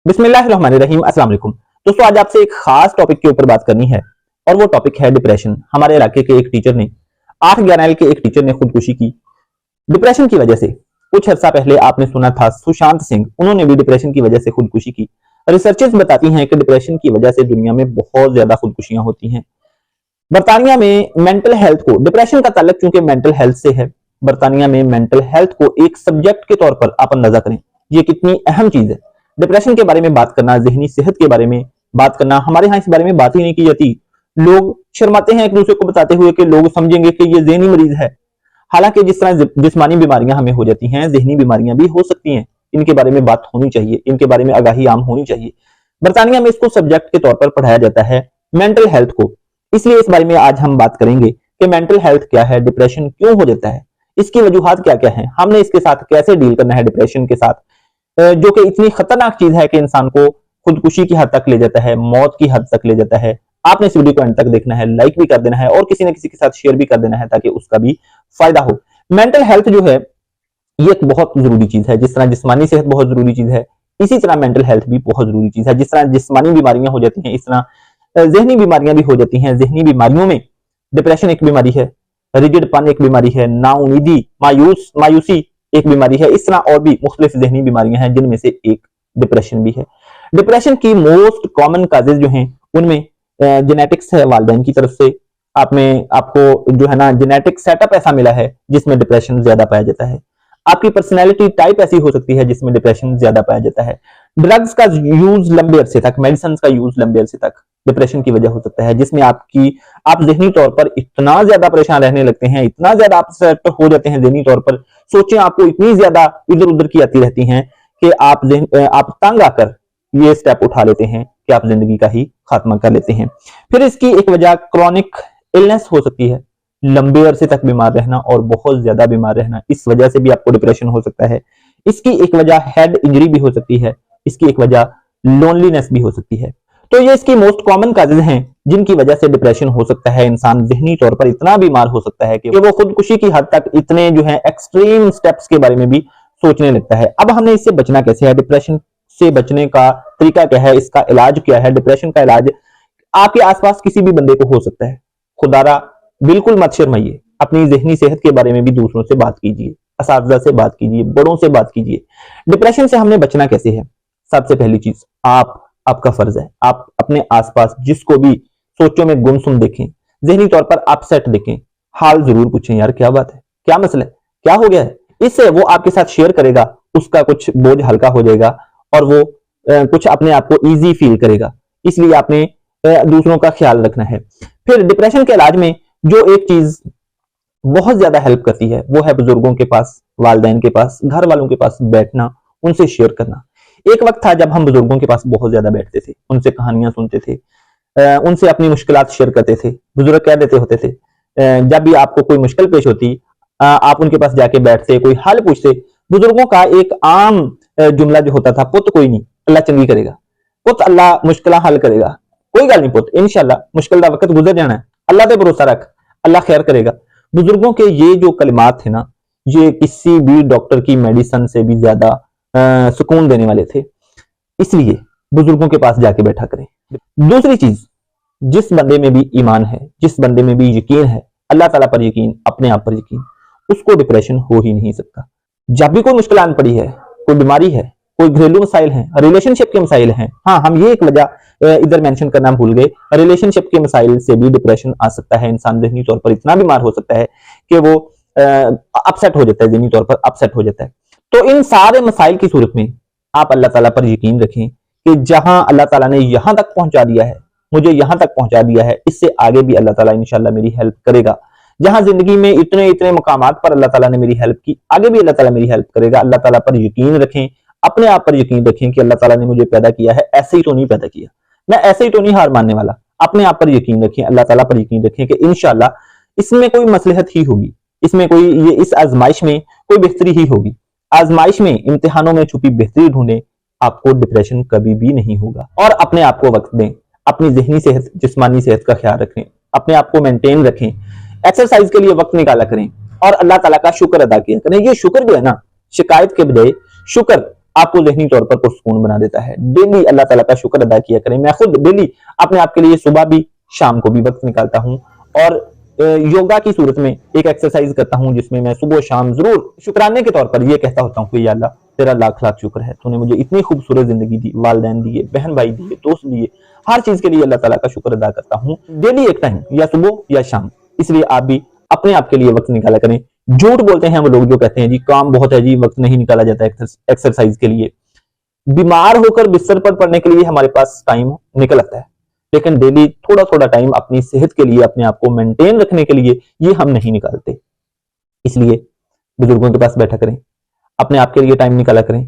बिस्मिल्लाहिर्रहमानिर्रहीम। अस्सलाम वालेकुम दोस्तों, आज आपसे एक खास टॉपिक के ऊपर बात करनी है और वो टॉपिक है डिप्रेशन। हमारे इलाके के एक टीचर ने 8 के एक टीचर ने खुदकुशी की डिप्रेशन की वजह से। कुछ अर्सा पहले आपने सुना था सुशांत सिंह, उन्होंने भी डिप्रेशन की वजह से खुदकुशी की। रिसर्चेस बताती हैं कि डिप्रेशन की वजह से दुनिया में बहुत ज्यादा खुदकुशियां होती हैं। बर्तानिया में मेंटल हेल्थ को, डिप्रेशन का ताल्लुक चूंकि मेंटल हेल्थ से है, बर्तानिया में मेंटल हेल्थ को एक सब्जेक्ट के तौर पर आप अंदाजा करें ये कितनी अहम चीज है। डिप्रेशन के बारे में बात करना, जहनी सेहत के बारे में बात करना, हमारे यहाँ इस बारे में बात ही नहीं की जाती। लोग शर्माते हैं एक दूसरे को बताते हुए कि लोग समझेंगे कि ये जहनी मरीज है। हालांकि जिस तरह जिस्मानी बीमारियां हमें हो जाती हैं, जहनी बीमारियां भी हो सकती हैं। इनके बारे में बात होनी चाहिए, इनके बारे में आगाही आम होनी चाहिए। बर्तानिया में इसको सब्जेक्ट के तौर पर पढ़ाया जाता है, मेंटल हेल्थ को। इसलिए इस बारे में आज हम बात करेंगे कि मेंटल हेल्थ क्या है, डिप्रेशन क्यों हो जाता है, इसकी वजूहात क्या क्या है, हमने इसके साथ कैसे डील करना है डिप्रेशन के साथ, जो कि इतनी खतरनाक चीज है कि इंसान को खुदकुशी की हद तक ले जाता है, मौत की हद तक ले जाता है। आपने इस वीडियो को एंड तक देखना है, लाइक भी कर देना है और किसी न किसी के साथ शेयर भी कर देना है ताकि उसका भी फायदा हो। मेंटल हेल्थ जो है ये एक बहुत जरूरी चीज है। जिस तरह जिस्मानी सेहत बहुत जरूरी चीज है, इसी तरह मेंटल हेल्थ भी बहुत जरूरी चीज है। जिस तरह जिस्मानी बीमारियां हो जाती हैं, इस तरह जहनी बीमारियां भी हो जाती हैं। जहनी बीमारियों में डिप्रेशन एक बीमारी है, रिजिडपन एक बीमारी है, नाउमीदी, मायूसी एक बीमारी है। इस तरह और भी मुख्तलिफ जहनी बीमारियां हैं जिनमें से एक डिप्रेशन भी है। डिप्रेशन की मोस्ट कॉमन काजेज जो हैं उनमें जेनेटिक्स है, वालिदैन की तरफ से आपको जो है ना जेनेटिक सेटअप ऐसा मिला है जिसमें डिप्रेशन ज्यादा पाया जाता है। आपकी पर्सनैलिटी टाइप ऐसी हो सकती है जिसमें डिप्रेशन ज्यादा पाया जाता है। ड्रग्स का यूज लंबे अरसे तक, मेडिसिन का यूज लंबे अरसे तक डिप्रेशन की वजह हो सकता है, जिसमें आप जहनी तौर पर इतना ज्यादा परेशान रहने लगते हैं, इतना ज्यादा अपसेट हो जाते हैं जहनी तौर पर। सोचें आपको इतनी ज्यादा इधर उधर की आती रहती हैं कि आप तंग आकर ये स्टेप उठा लेते हैं कि आप जिंदगी का ही खात्मा कर लेते हैं। फिर इसकी एक वजह क्रॉनिक इलनेस हो सकती है, लंबे अरसे तक बीमार रहना और बहुत ज्यादा बीमार रहना, इस वजह से भी आपको डिप्रेशन हो सकता है। इसकी एक वजह हेड इंजरी भी हो सकती है, इसकी एक वजह लोनलीनेस भी हो सकती है। तो ये इसकी मोस्ट कॉमन काजेज हैं जिनकी वजह से डिप्रेशन हो सकता है। इंसान जहनी तौर पर इतना बीमार हो सकता है कि वो खुदकुशी की हद तक, इतने जो है एक्सट्रीम स्टेप्स के बारे में भी सोचने लगता है। अब हमने इससे बचना कैसे है, डिप्रेशन से बचने का तरीका क्या है, इसका इलाज क्या है। डिप्रेशन का इलाज आपके आसपास किसी भी बंदे को हो सकता है। खुदारा बिल्कुल मत शर्माइए, अपनी जहनी सेहत के बारे में भी दूसरों से बात कीजिए, असातिज़ा से बात कीजिए, बड़ों से बात कीजिए। डिप्रेशन से हमने बचना कैसे है, सबसे पहली चीज आपका फर्ज है, आप अपने आसपास जिसको भी सोचों में गुमसुम देखें, जहनी तौर पर अपसेट देखें, हाल जरूर पूछें, यार क्या बात है, क्या मसला है, क्या हो गया है। इससे वो आपके साथ शेयर करेगा, उसका कुछ बोझ हल्का हो जाएगा और वो कुछ अपने आप को ईजी फील करेगा। इसलिए आपने दूसरों का ख्याल रखना है। फिर डिप्रेशन के इलाज में जो एक चीज बहुत ज्यादा हेल्प करती है वो है बुजुर्गों के पास, वालिदैन के पास, घर वालों के पास बैठना, उनसे शेयर करना। एक वक्त था जब हम बुजुर्गों के पास बहुत ज्यादा बैठते थे, उनसे कहानियां सुनते थे, उनसे अपनी मुश्किलात शेयर करते थे। बुजुर्ग कह देते होते थे, जब भी आपको कोई मुश्किल पेश होती आप उनके पास जाके बैठते, कोई हल पूछते। बुजुर्गों का एक आम जुमला जो होता था, पुत कोई नहीं, अल्लाह चंगी करेगा, पुत अल्लाह मुश्किल हल करेगा, कोई गल नहीं पुत, इंशाल्लाह मुश्किल का वक्त गुजर जाना है, अल्लाह पे भरोसा रख, अल्लाह खैर करेगा। बुजुर्गों के ये जो कलिमात थे ना, ये किसी भी डॉक्टर की मेडिसिन से भी ज्यादा सुकून देने वाले थे। इसलिए बुजुर्गों के पास जाके बैठा करें। दूसरी चीज, जिस बंदे में भी ईमान है, जिस बंदे में भी यकीन है, अल्लाह ताला पर यकीन, अपने आप पर यकीन, उसको डिप्रेशन हो ही नहीं सकता। जब भी कोई मुश्किल आन पड़ी है, कोई बीमारी है, कोई घरेलू मसाइल हैं, रिलेशनशिप के मसाइल हैं, हाँ हम ये एक वजह इधर मेंशन करना भूल गए, रिलेशनशिप के मसाइल से भी डिप्रेशन आ सकता है। इंसान जहनी तौर पर इतना बीमार हो सकता है कि वो अपसेट हो जाता है, जहनी तौर पर अपसेट हो जाता है। तो इन सारे मसाइल की सूरत में आप अल्लाह ताला पर यकीन रखें कि जहां अल्लाह ताला ने यहां तक पहुंचा दिया है, मुझे यहां तक पहुंचा दिया है, इससे आगे भी अल्लाह ताला इंशाल्लाह मेरी हेल्प करेगा। जहां जिंदगी में इतने इतने मकामात पर अल्लाह ताला ने मेरी हेल्प की, आगे भी अल्लाह ताला मेरी हेल्प करेगा। अल्लाह ताला पर यकीन रखें, अपने आप पर यकीन रखें कि अल्लाह ताला ने मुझे पैदा किया है, ऐसे ही तो नहीं पैदा किया, मैं ऐसे ही तो नहीं हार मानने वाला। अपने आप पर यकीन रखें, अल्लाह ताला पर यकीन रखें कि इंशाल्लाह इसमें कोई मसलहत ही होगी, इसमें कोई ये इस आजमाइश में कोई बेहतरी ही होगी। आजमाइश में, इम्तिहानों में छुपी बेहतरी ढूंढें, आपको डिप्रेशन कभी भी नहीं होगा। और अपने आप को वक्त दें, अपनी जहनी सेहत, जिस्मानी सेहत का ख्याल रखें, अपने आप को मेंटेन रखें, एक्सरसाइज के लिए वक्त निकाला करें और अल्लाह ताला का शुक्र अदा किया करें। ये शुक्र जो है ना, शिकायत के बजाय शुक्र आपको ज़हनी तौर पर पुरसुकून बना देता है। डेली अल्लाह ताला का शुक्र अदा किया करें। मैं खुद डेली अपने आप के लिए सुबह भी शाम को भी वक्त निकालता हूँ और योगा की सूरत में एक एक्सरसाइज करता हूँ जिसमें मैं सुबह शाम जरूर शुक्राने के तौर पर यह कहता होता हूँ कि या अल्लाह तेरा लाख लाख शुक्र है, तूने मुझे इतनी खूबसूरत जिंदगी दी, वालिदैन दिए, बहन भाई दिए, दोस्त दिए, हर चीज के लिए अल्लाह ताला का शुक्र अदा करता हूँ डेली एक टाइम, या सुबह या शाम। इसलिए आप भी अपने आप के लिए वक्त निकाला करें। झूठ बोलते हैं वो लोग जो कहते हैं जी काम बहुत है जी, वक्त नहीं निकाला जाता एक्सरसाइज के लिए। बीमार होकर बिस्तर पर पड़ने के लिए हमारे पास टाइम निकल आता है, लेकिन डेली थोड़ा थोड़ा टाइम अपनी सेहत के लिए, अपने आप को मेंटेन रखने के लिए ये हम नहीं निकालते। इसलिए बुजुर्गों के पास बैठा करें, अपने आप के लिए टाइम निकाला करें,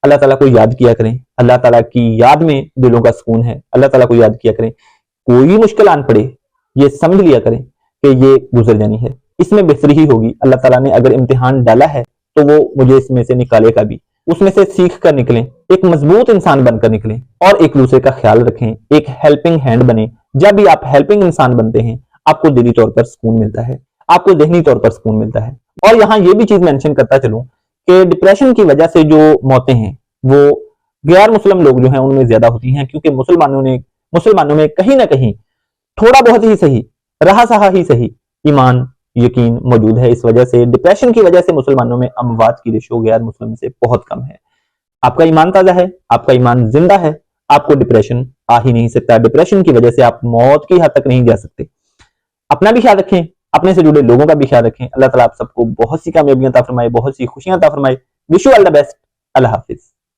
अल्लाह ताला को याद किया करें। अल्लाह ताला की याद में दिलों का सुकून है। अल्लाह ताला को याद किया करें। कोई मुश्किल आन पड़े ये समझ लिया करें कि ये गुजर जानी है, इसमें बेहतरी ही होगी। अल्लाह ताला ने अगर इम्तिहान डाला है तो वो मुझे इसमें से निकालेगा भी, उसमें से सीख कर निकलें, एक मजबूत इंसान बनकर निकलें और एक दूसरे का ख्याल रखें, एक हेल्पिंग हैंड बने। जब भी आप हेल्पिंग इंसान बनते हैं आपको दिली तौर पर सुकून मिलता है, आपको ज़हनी तौर पर सुकून मिलता है। और यहाँ ये भी चीज मेंशन करता चलूं कि डिप्रेशन की वजह से जो मौतें हैं वो गैर मुस्लिम लोग जो हैं उनमें ज्यादा होती हैं, क्योंकि मुसलमानों में कहीं ना कहीं थोड़ा बहुत ही सही, रहा सहा ही सही, ईमान यकीन मौजूद है। इस वजह से डिप्रेशन की वजह से मुसलमानों में अमवात की रेशो गैर मुस्लिम से बहुत कम है। आपका ईमान ताजा है, आपका ईमान जिंदा है, आपको डिप्रेशन आ ही नहीं सकता। डिप्रेशन की वजह से आप मौत की हद तक नहीं जा सकते। अपना भी ख्याल रखें, अपने से जुड़े लोगों का भी ख्याल रखें। अल्लाह ताला आप सबको बहुत सी कामयाबियां अता फरमाए, बहुत सी खुशियां अता फरमाए। Wish you all the best. Allah Hafiz.